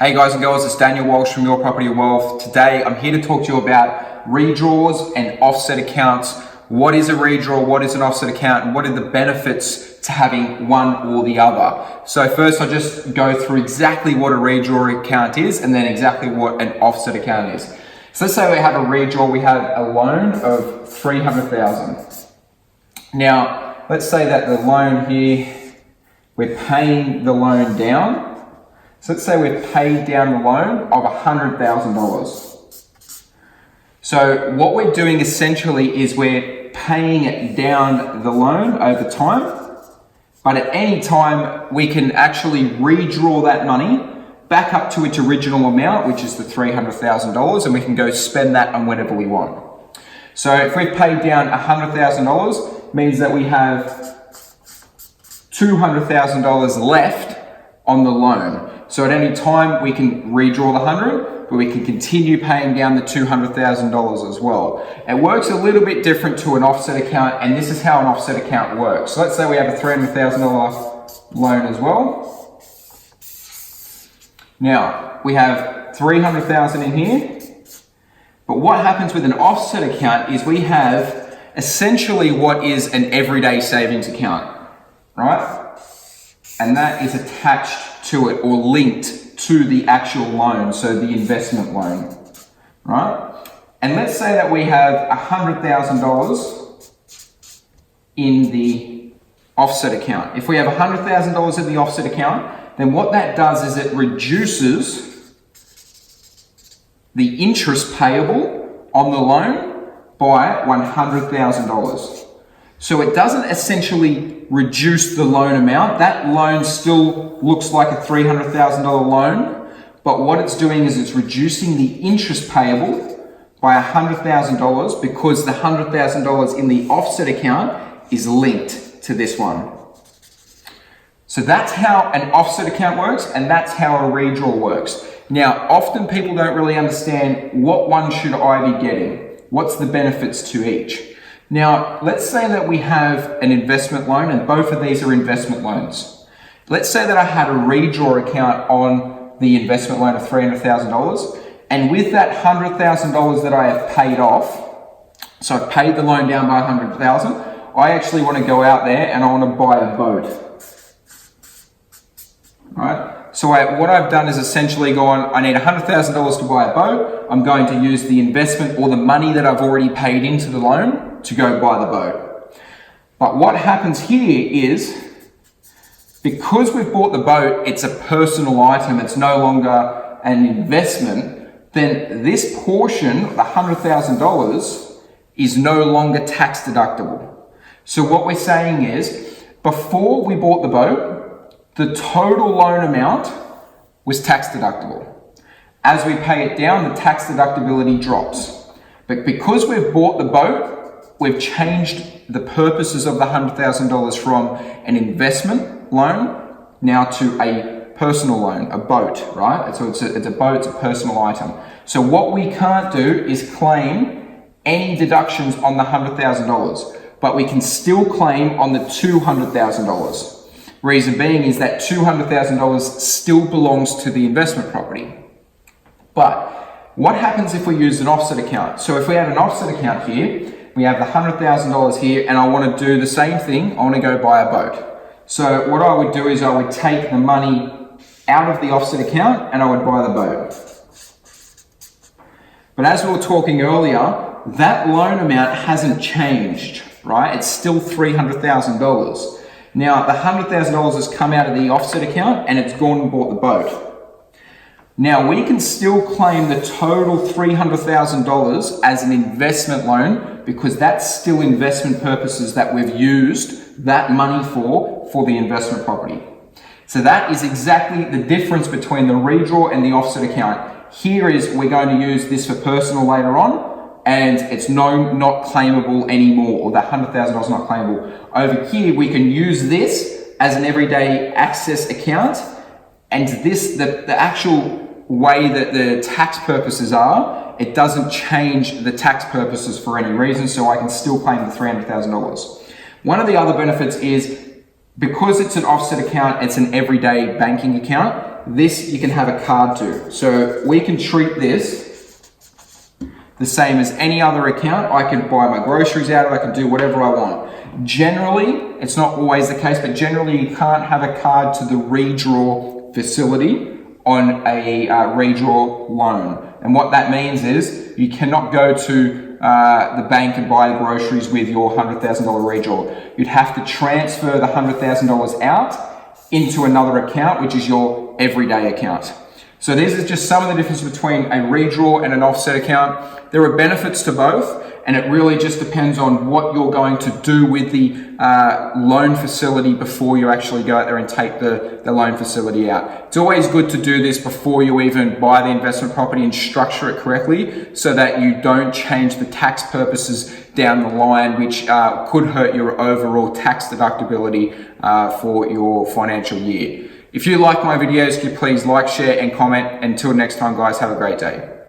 Hey guys and girls, it's Daniel Walsh from Your Property Wealth. Today I'm here to talk to you about redraws and offset accounts. What is a redraw, what is an offset account, and what are the benefits to having one or the other? So first I'll just go through exactly what a redraw account is and then exactly what an offset account is. So let's say we have a redraw, we have a loan of $300,000. Now, let's say that the loan here, we're paying the loan down. So let's say we've paid down the loan of $100,000. So what we're doing essentially is we're paying it down the loan over time, but at any time we can actually redraw that money back up to its original amount, which is the $300,000, and we can go spend that on whatever we want. So if we've paid down $100,000, means that we have $200,000 left on the loan. So at any time we can redraw the 100, but we can continue paying down the $200,000 as well. It works a little bit different to an offset account, and this is how an offset account works. So let's say we have a $300,000 loan as well. Now we have $300,000 in here, but what happens with an offset account is we have essentially what is an everyday savings account, right? And that is attached to it or linked to the actual loan, so the investment loan, right? And let's say that we have $100,000 in the offset account. If we have $100,000 in the offset account, then what that does is it reduces the interest payable on the loan by $100,000. So it doesn't essentially reduce the loan amount. That loan still looks like a $300,000 loan, but what it's doing is it's reducing the interest payable by $100,000 because the $100,000 in the offset account is linked to this one. So that's how an offset account works, and that's how a redraw works. Now, often people don't really understand what one should I be getting. What's the benefits to each? Now, let's say that we have an investment loan, and both of these are investment loans. Let's say that I had a redraw account on the investment loan of $300,000, and with that $100,000 that I have paid off, so I've paid the loan down by $100,000, I actually want to go out there and I want to buy a boat. All right? So what I've done is essentially gone, I need $100,000 to buy a boat. I'm going to use the investment or the money that I've already paid into the loan to go buy the boat. But what happens here is, because we've bought the boat, it's a personal item, it's no longer an investment, then this portion, the $100,000, is no longer tax deductible. So what we're saying is, before we bought the boat, the total loan amount was tax deductible. As we pay it down, the tax deductibility drops. But because we've bought the boat, we've changed the purposes of the $100,000 from an investment loan now to a personal loan, a boat, right? So it's a boat, it's a personal item. So what we can't do is claim any deductions on the $100,000, but we can still claim on the $200,000. Reason being is that $200,000 still belongs to the investment property. But what happens if we use an offset account? So if we have an offset account here, we have the $100,000 here, and I want to do the same thing. I want to go buy a boat. So what I would do is I would take the money out of the offset account and I would buy the boat. But as we were talking earlier, that loan amount hasn't changed, right? It's still $300,000. Now, the $100,000 has come out of the offset account and it's gone and bought the boat. Now, we can still claim the total $300,000 as an investment loan because that's still investment purposes that we've used that money for the investment property. So that is exactly the difference between the redraw and the offset account. Here is we're going to use this for personal later on, and it's not claimable anymore, or that $100,000 is not claimable. Over here, we can use this as an everyday access account, and this, the actual way that the tax purposes are, it doesn't change the tax purposes for any reason, so I can still claim the $300,000. One of the other benefits is, because it's an offset account, it's an everyday banking account, this you can have a card to. So we can treat this the same as any other account. I can buy my groceries out of it, I can do whatever I want. Generally, it's not always the case, but generally you can't have a card to the redraw facility on a redraw loan. And what that means is you cannot go to the bank and buy groceries with your $100,000 redraw. You'd have to transfer the $100,000 out into another account, which is your everyday account. So this is just some of the difference between a redraw and an offset account. There are benefits to both, and it really just depends on what you're going to do with the loan facility before you actually go out there and take the loan facility out. It's always good to do this before you even buy the investment property and structure it correctly so that you don't change the tax purposes down the line, which could hurt your overall tax deductibility for your financial year. If you like my videos, could you please like, share, and comment. Until next time, guys, have a great day.